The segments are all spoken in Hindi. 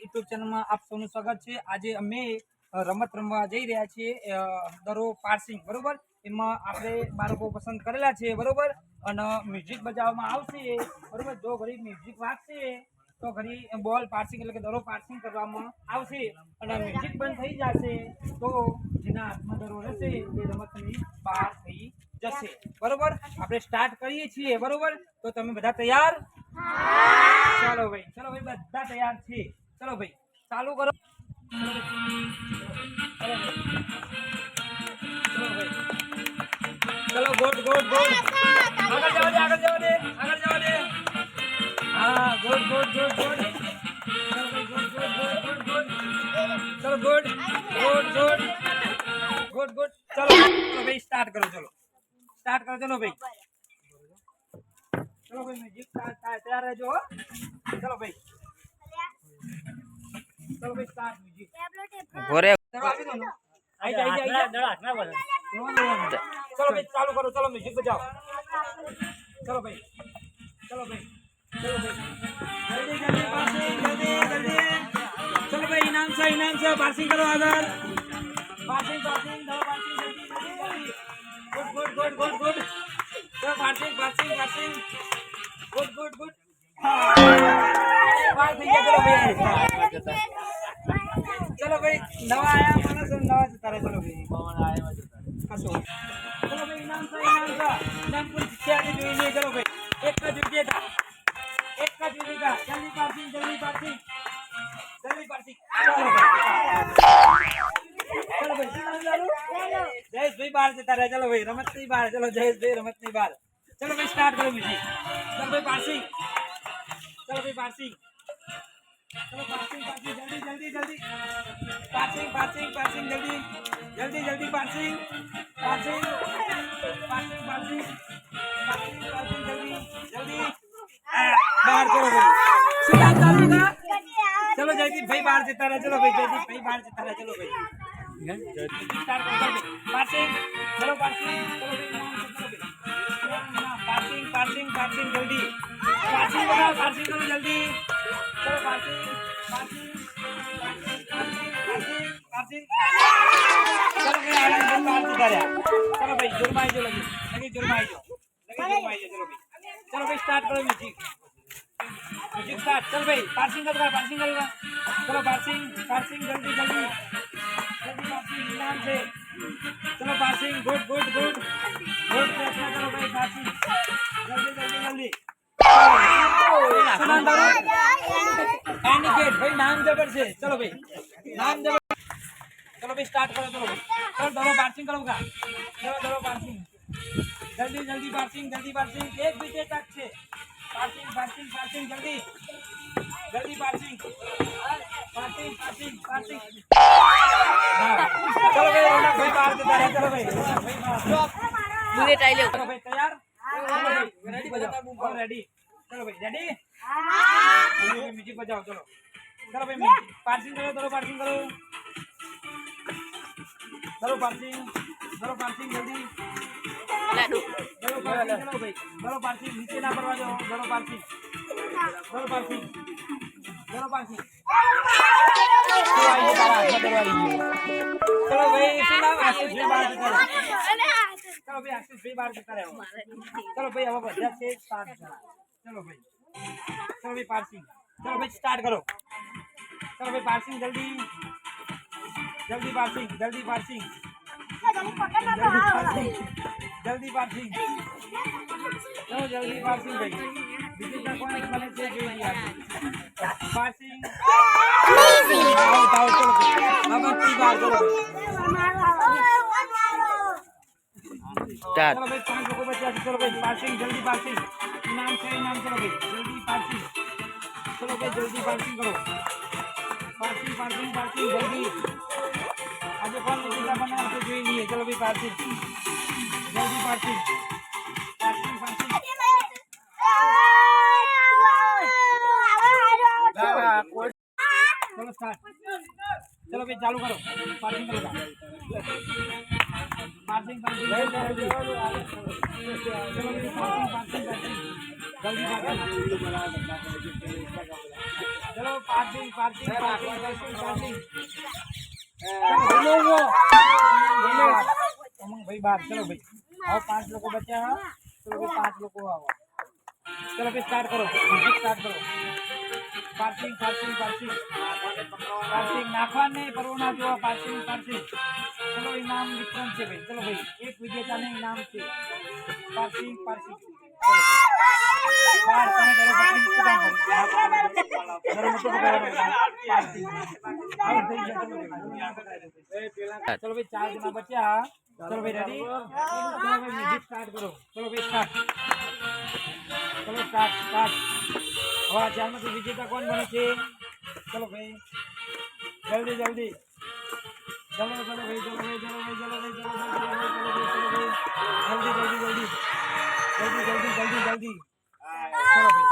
યુટ્યુબ ચેનલમાં આપ સૌનું સ્વાગત છે। આજે અમે રમત રમવા જઈ રહ્યા છીએ દરો પાર્સિંગ બરોબર। એમાં આપણે બાળકો પસંદ કરેલા છે બરોબર અને મ્યુઝિક બજાવવામાં આવશે બરોબર। જો ઘડી મ્યુઝિક વાગશે તો ઘડી બોલ પાર્સિંગ એટલે કે દરો પાર્સિંગ કરવામાં આવશે અને મ્યુઝિક બંધ થઈ જશે તો જેના હાથમાં દરો રહેશે એ રમતની બહાર થઈ જશે બરોબર। આપણે સ્ટાર્ટ કરીએ છીએ બરોબર। તો તમે બધા તૈયાર? चलो भाई बदा तैयार छे। चलो भाई चालू करो। चलो गुड गुड गुड आगे जाओ दे आगे जाओ दे आगे जाओ दे। हाँ गुड गुड गुड गुड चलो good good good good good. चलो भाई स्टार्ट करो। चलो स्टार्ट करो। चलो भाई चलो भाई म्यूजिक तैयार है जो। चलो भाई स्टार्ट म्यूजिक गोरे आई जा चलो भाई चालू करो। चलो म्यूजिक बजाओ। चलो भाई चलो भाई चलो भाई जल्दी जल्दी पासिंग जल्दी जल्दी। चलो भाई इनाम से पासिंग करो आदर पासिंग पासिंग दो पासिंग जल्दी जल्दी जल्दी। Good good good good good. चलो passing passing passing good good good. चलो भाई नवा आया मानस नवा जता रहे। चलो भाई कसो चलो भाई इनाम सा इनाम कुछ शिक्षा के જોઈએ। चलो भाई एक का विजेता जल्दी पासिंग चलो भाई जयेश भाई बाहर जता रहे। चलो भाई रमत नहीं बाहर। चलो जयेश भाई रमत नहीं बाहर। चलो भाई स्टार्ट करो म्यूजिक। चलो भाई पासिंग चलो भाई पासिंग चलो पासिंग पासिंग जल्दी जल्दी जल्दी पासिंग पासिंग पासिंग जल्दी जल्दी जल्दी passing passing passing passing passing passing जल्दी जल्दी बाहर। चलो भाई सीधा चालू का। चलो जयदीप भाई बाहर जता रहे। चलो भाई जयदीप भाई बाहर जता रहे। चलो भाई स्टार्ट करो पासिंग चलो पासिंग चलो भाई पासिंग पासिंग पासिंग जल्दी पासिंग करो पासिंग करो जल्दी। चलो पासिंग पासिंग पासिंग पासिंग चलो भाई आनंद बाहर जता रहा। चलो भाई जुर्माई जो लगी जुर्माई जो। चलो भाई स्टार्ट करो म्यूजिक स्टार्ट। चल भाई पासिंग करो चलो पासिंग पासिंग जल्दी जल्दी जल्दी पासिंग इनाम से। चलो passing good good good good प्रयत्न करो भाई पासिंग जल्दी जल्दी जल्दी। एनिकेट भाई नाम जबर से। चलो भाई नाम जबर। चलो भाई स्टार्ट करो। चलो भाई चलो दोनों पासिंग करो का। चलो दोनों पासिंग जल्दी जल्दी पासिंग एक विकेट तक से पासिंग पासिंग पासिंग जल्दी जल्दी पासिंग पासिंग पासिंग पासिंग। चलो भाई रौनक भाई बाहर जता रहे। चलो भाई पूरे टाइले चलो भाई तैयार रेडी बजाओ रेडी। चलो भाई रेडी म्यूजिक बजाओ। चलो चलो भाई पासिंग करो चलो पासिंग करो चलो पासिंग जल्दी चलो भाई चलो पासिंग नीचे ना पड़वा जाओ। चलो पासिंग चलो पासिंग चलो भाई सुना आशीष भाई बाहर जता रहे। चलो भाई आशीष भाई बाहर जता रहे। चलो भाई अब बजा से स्टार्ट करो। चलो भाई पासिंग चलो भाई स्टार्ट करो। चलो भाई पासिंग जल्दी जल्दी पासिंग जल्दी पासिंग जल्दी पासिंग चलो जल्दी पासिंग भाई विकेट का कौन बने से जो दिया पासिंग आओ चलो अब तीन बार चलो स्टार्ट। चलो भाई 5 लोगों बचा। चलो भाई पासिंग जल्दी पासिंग इनाम से इनाम। चलो भाई जल्दी पासिंग चलो भाई जल्दी पासिंग करो पासिंग पासिंग पासिंग जल्दी आज कौन विकेट बना से जो नहीं है। चलो भाई पासिंग जल्दी पासिंग पासिंग पासिंग चलो स्टार्ट। चलो भाई चालू करो पासिंग करो पासिंग पासिंग चलो भाई पासिंग पासिंग जल्दी पासिंग चलो parking parking parking parking parking Umang भाई बात चलो भाई आओ 5 लोग बचे हैं चलो भाई 5 लोग आओ चलो भाई स्टार्ट करो म्यूजिक स्टार्ट करो पार्किंग पार्किंग पार्किंग पार्किंग नाखवान नहीं परवना जो पार्किंग पार्किंग चलो इनाम वितरण से भाई चलो भाई एक विजेता ने इनाम से पार्किंग पार्किंग बाहर कने करो पार्किंग को काम करो जरा मत पकड़ो पार्किंग और दे चलो भाई 4 जना बचा चलो भाई रेडी चलो भाई म्यूजिक स्टार्ट करो चलो भाई स्टार्ट चलो स्टार्ट स्टार्ट હવે ચાલમાંથી વિજેતા કોણ બને છે ચલો ભાઈ જલ્દી જલ્દી ચલો ચલો ભાઈ ચલો ભાઈ ચલો ભાઈ ચલો ભાઈ ચલો ભાઈ જલ્દી જલ્દી જલ્દી જલ્દી જલ્દી જલ્દી જલ્દી ચલો ભાઈ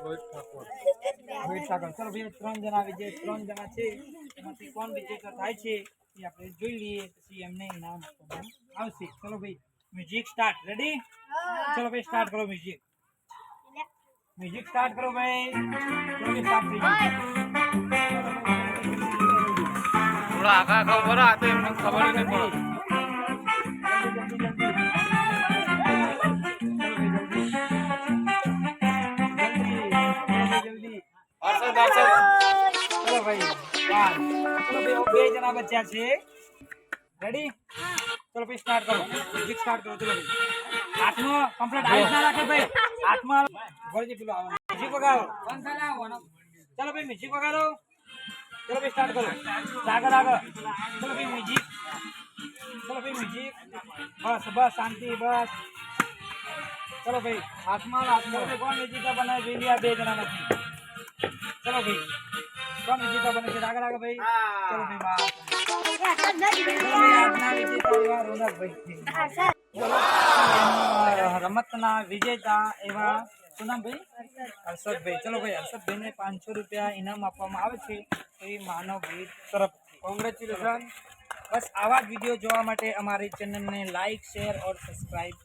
રોહિત ઠાકોર ચલો ભાઈ 3 જણા વિજય 3 જણા છે એમાંથી કોણ વિજેતા થાય છે એ આપણે જોઈ લઈએ પછી એમને ઇનામ આપવામાં આવશે ચલો ભાઈ म्यूजिक स्टार्ट रेडी चलो भाई स्टार्ट करो म्यूजिक म्यूजिक स्टार्ट करो भाई चलो भाई स्टार्ट कीजिए थोड़ा आका आका ऊपर आते हैं हम खबर ही नहीं पड़ा जल्दी चलो भाई चलो भाई बे जना बच्चा छे रेडी चलो भाई स्टार्ट करो म्यूजिक स्टार्ट करो चलो भाई हाथમાં કમ્પ્લીટ આઈસ ના રાખે ભાઈ હાથમાં ગોળજી પેલો આવે મ્યુઝિક વગાડો બંધ થાય આવવાનો चलो भाई म्यूजिक वगाड़ो चलो भाई स्टार्ट करो आगे आगे चलो भाई म्यूजिक बस बस शांति बस चलो भाई हाथમાં कौन विजेता बने જોઈ લ્યા બે જણા નથી चलो भाई कौन विजेता बने છે आगे आगे भाई चलो भाई बात રમતના વિજેતા એવા શું નામ ભાઈ હર્ષદભાઈ ચલો ભાઈ હર્ષદભાઈને 500 રૂપિયા ઇનામ આપવામાં આવે છે એ માનવભાઈ તરફથી કોંગ્રેચ્યુલેશન બસ આવા જ વિડીયો જોવા માટે અમારી ચેનલને લાઈક શેર और सब्सक्राइब